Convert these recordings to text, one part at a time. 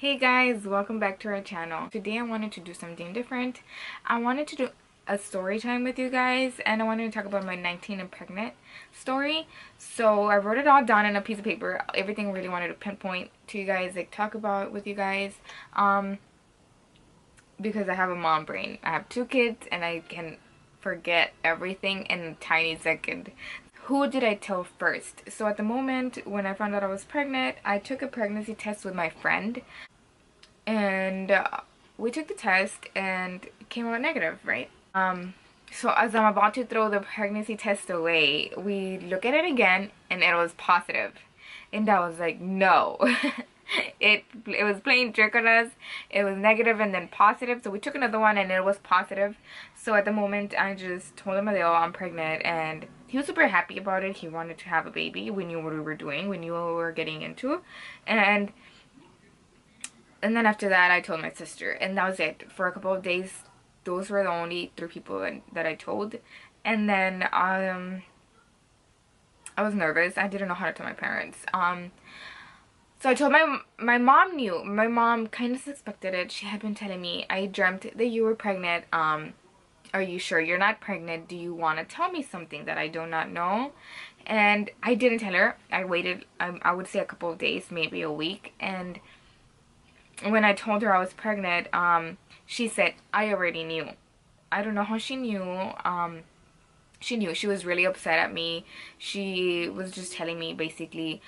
Hey guys, welcome back to our channel. Today I wanted to do something different. I wanted to do a story time with you guys, and I wanted to talk about my 19 and pregnant story. So I wrote it all down in a piece of paper, everything I really wanted to pinpoint to you guys, like talk about with you guys, because I have a mom brain. I have two kids and I can forget everything in a tiny second. Who did I tell first? So at the moment when I found out I was pregnant, I took a pregnancy test with my friend, and we took the test and it came out negative, right? So as I'm about to throw the pregnancy test away, we look at it again and it was positive. And I was like, no. It was playing trick on us. It was negative and then positive. So we took another one and it was positive. So at the moment I just told him, Amadeo, I'm pregnant, and he was super happy about it. He wanted to have a baby. We knew what we were doing. We knew what we were getting into. And then after that, I told my sister, and that was it. For a couple of days, those were the only three people that I told. And then I was nervous. I didn't know how to tell my parents. So I told my mom knew. My mom kind of suspected it. She had been telling me, I dreamt that you were pregnant. Are you sure you're not pregnant? Do you want to tell me something that I do not know? And I didn't tell her. I waited, I would say a couple of days, maybe a week. And when I told her I was pregnant, she said, I already knew. I don't know how she knew. She knew. She was really upset at me. She was just telling me basically,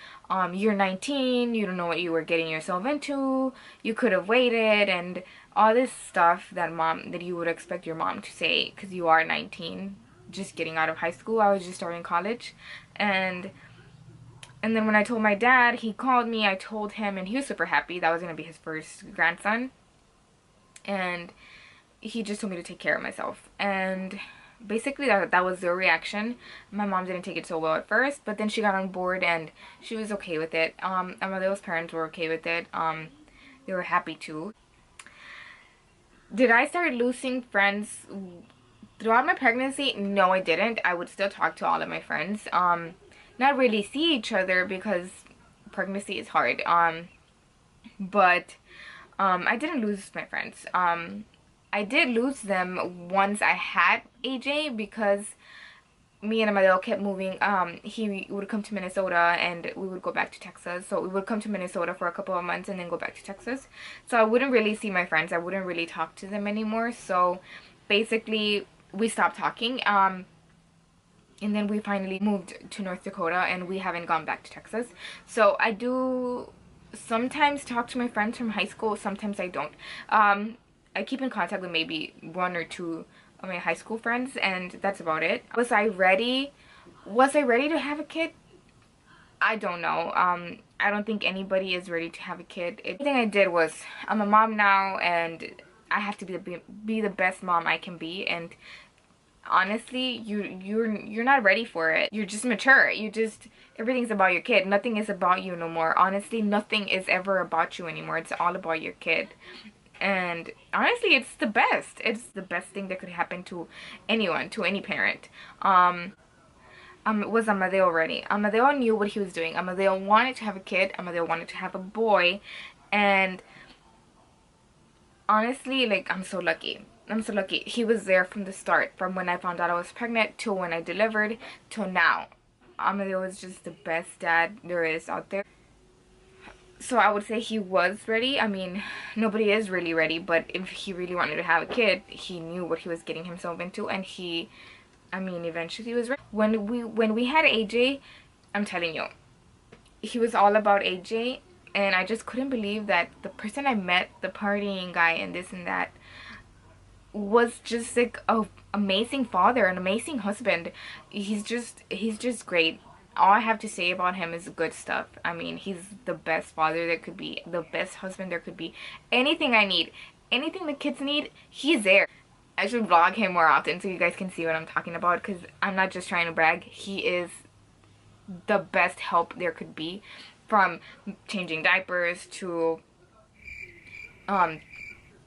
you're 19, you don't know what you were getting yourself into, you could have waited, and all this stuff that you would expect your mom to say, because you are 19, just getting out of high school. I was just starting college. And then when I told my dad, he called me, I told him, and he was super happy. That was going to be his first grandson. And he just told me to take care of myself. And basically that was their reaction. My mom didn't take it so well at first, but then she got on board and she was okay with it. Amadeo's parents were okay with it. They were happy too. Did I start losing friends throughout my pregnancy? No, I didn't. I would still talk to all of my friends. Not really see each other because pregnancy is hard. But I didn't lose my friends. I did lose them once I had AJ, because me and Amadeo kept moving. He would come to Minnesota and we would go back to Texas. So we would come to Minnesota for a couple of months and then go back to Texas. So I wouldn't really see my friends. I wouldn't really talk to them anymore. So basically we stopped talking. And then we finally moved to North Dakota and we haven't gone back to Texas. So I do sometimes talk to my friends from high school. Sometimes I don't. I keep in contact with maybe one or two of my high school friends, and that's about it. Was I ready? Was I ready to have a kid? I don't know. I don't think anybody is ready to have a kid. The thing I did was, I'm a mom now and I have to be the best mom I can be, and honestly, you're not ready for it. You're just mature. Everything's about your kid. Nothing is about you no more. Honestly, nothing is ever about you anymore. It's all about your kid. And honestly, it's the best. It's the best thing that could happen to anyone, to any parent. It was Amadeo ready. Amadeo knew what he was doing. Amadeo wanted to have a kid. Amadeo wanted to have a boy. And honestly, like, I'm so lucky. I'm so lucky. He was there from the start, from when I found out I was pregnant till when I delivered till now. Amadeo is just the best dad there is out there. So I would say he was ready. I mean, nobody is really ready, but if he really wanted to have a kid, he knew what he was getting himself into, and eventually he was ready. When we had AJ, I'm telling you, he was all about AJ, and I just couldn't believe that the person I met, the partying guy and this and that, was just like an amazing father, an amazing husband. He's just great. All I have to say about him is good stuff. I mean, he's the best father there could be, the best husband there could be. Anything I need, anything the kids need, he's there. I should vlog him more often so you guys can see what I'm talking about, because I'm not just trying to brag. He is the best help there could be, from changing diapers to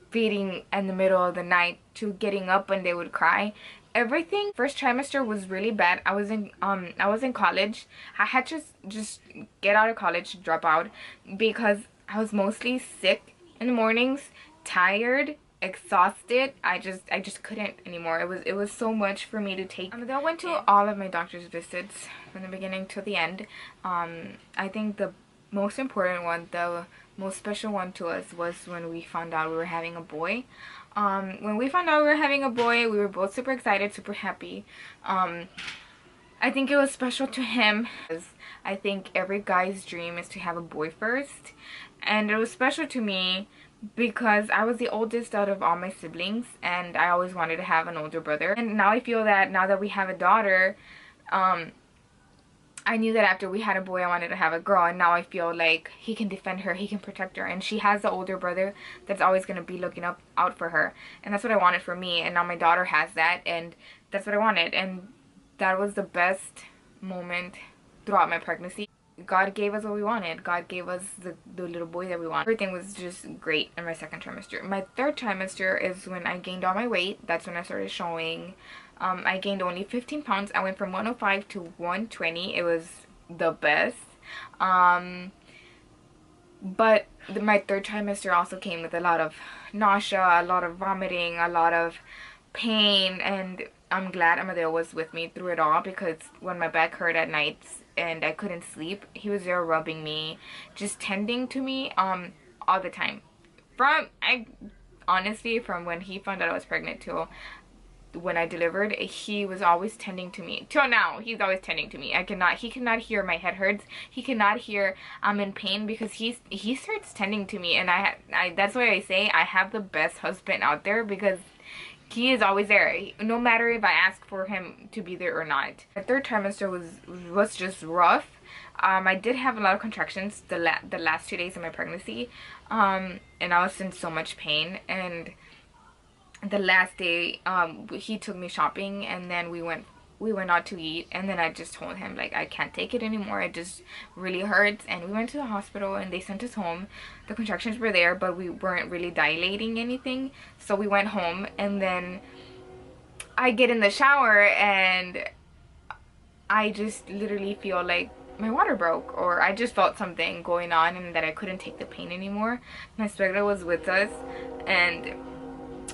feeding in the middle of the night to getting up when they would cry. Everything. First trimester was really bad. I was in college. I had to just get out of college, drop out, because I was mostly sick in the mornings, tired, exhausted. I just couldn't anymore. It was so much for me to take. I went to all of my doctor's visits from the beginning to the end. I think the most important one, the most special one to us, was when we found out we were having a boy. When we found out we were having a boy, we were both super excited, super happy. I think it was special to him, because I think every guy's dream is to have a boy first. And it was special to me because I was the oldest out of all my siblings, and I always wanted to have an older brother. And now I feel that now that we have a daughter, I knew that after we had a boy I wanted to have a girl, and now I feel like he can defend her, he can protect her, and she has the older brother that's always going to be looking out for her. And that's what I wanted for me, and now my daughter has that, and that's what I wanted. And that was the best moment throughout my pregnancy. God gave us what we wanted. God gave us the little boy that we wanted. Everything was just great in my second trimester. My third trimester is when I gained all my weight. That's when I started showing. I gained only 15 pounds. I went from 105 to 120. It was the best. But my third trimester also came with a lot of nausea, a lot of vomiting, a lot of pain, and I'm glad Amadeo was with me through it all, because when my back hurt at nights and I couldn't sleep, he was there rubbing me, just tending to me all the time. Honestly, from when he found out I was pregnant till when I delivered, he was always tending to me. Till now, he's always tending to me. He cannot hear my head hurts. He cannot hear I'm in pain, because he starts tending to me. And that's why I say I have the best husband out there, because he is always there, no matter if I ask for him to be there or not. The third trimester was just rough. I did have a lot of contractions the last 2 days of my pregnancy, and I was in so much pain. And the last day, he took me shopping, and then we went out to eat, and then I just told him, like, I can't take it anymore, it just really hurts. And we went to the hospital, and they sent us home. The contractions were there, but we weren't really dilating anything, so we went home. And then I get in the shower, and I just literally feel like my water broke, or I just felt something going on, and that I couldn't take the pain anymore. My suegra was with us, and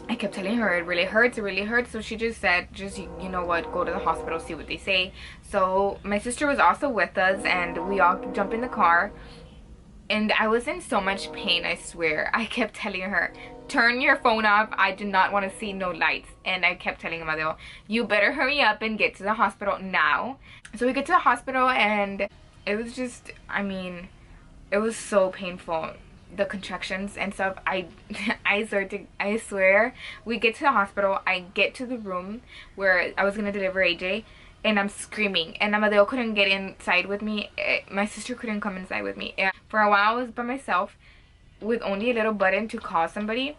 I kept telling her it really hurts, it really hurts. So she just said, you know what, go to the hospital, see what they say. So my sister was also with us, and we all jumped in the car, and I was in so much pain, I swear. I kept telling her, turn your phone off, I do not want to see no lights. And I kept telling Amadeo, you better hurry up and get to the hospital now. So we get to the hospital, and it was just, I mean, it was so painful, the contractions and stuff. I swear, we get to the hospital, I get to the room where I was gonna deliver AJ, and I'm screaming, and Amadeo couldn't get inside with me. My sister couldn't come inside with me. For a while I was by myself with only a little button to call somebody.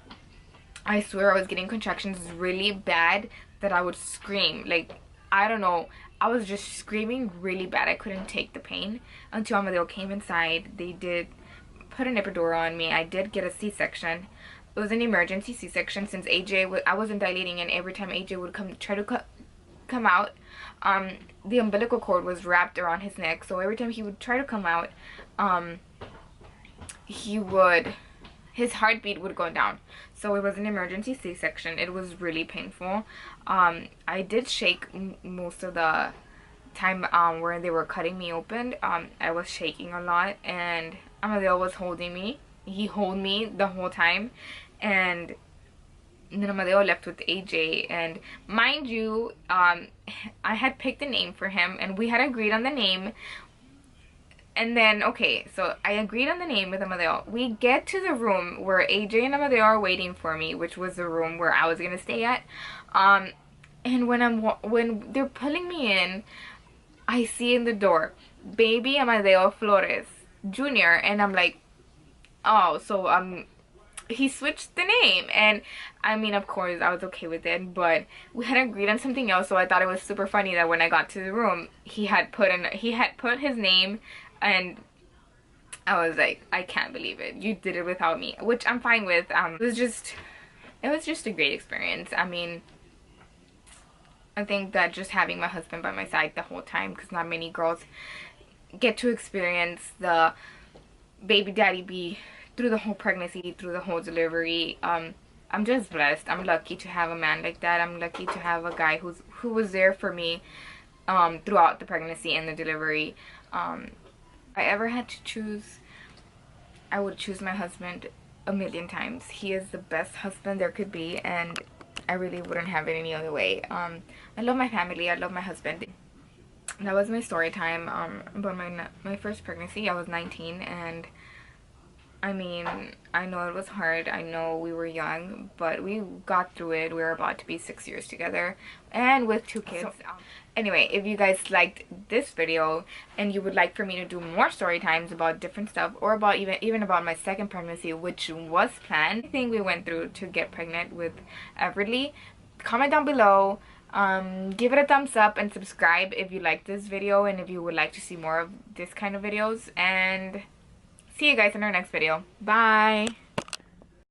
I swear I was getting contractions really bad that I would scream. Like, I don't know, I was just screaming really bad. I couldn't take the pain until Amadeo came inside. They did put an epidural on me. I did get a C-section. It was an emergency C-section, since I wasn't dilating, and every time AJ would try to come out, the umbilical cord was wrapped around his neck. So every time he would try to come out, his heartbeat would go down. So it was an emergency C-section. It was really painful. I did shake most of the time where they were cutting me open. I was shaking a lot, and Amadeo was holding me. He held me the whole time, and then Amadeo left with AJ. And mind you, I had picked a name for him, and we had agreed on the name. And then, okay, so I agreed on the name with Amadeo. We get to the room where AJ and Amadeo are waiting for me, which was the room where I was gonna stay at. And when they're pulling me in, I see in the door, baby Amadeo Flores Jr. And I'm like, oh, so he switched the name. And I mean, of course I was okay with it, but we had agreed on something else. So I thought it was super funny that when I got to the room, he had put his name, and I was like, I can't believe it, you did it without me, which I'm fine with. It was just a great experience. I mean, I think that just having my husband by my side the whole time, because not many girls get to experience the baby daddy be through the whole pregnancy, through the whole delivery. I'm just blessed. I'm lucky to have a man like that. I'm lucky to have a guy who was there for me throughout the pregnancy and the delivery. If I ever had to choose, I would choose my husband a million times. He is the best husband there could be, and I really wouldn't have it any other way. I love my family. I love my husband. That was my story time about my first pregnancy. I was 19, and I mean, I know it was hard. I know we were young, but we got through it. We were about to be 6 years together and with 2 kids. Anyway, if you guys liked this video and you would like for me to do more story times about different stuff, or about even about my second pregnancy, which was planned, everything we went through to get pregnant with Everly, comment down below. Give it a thumbs up and subscribe if you like this video and if you would like to see more of this kind of videos, and see you guys in our next video. Bye.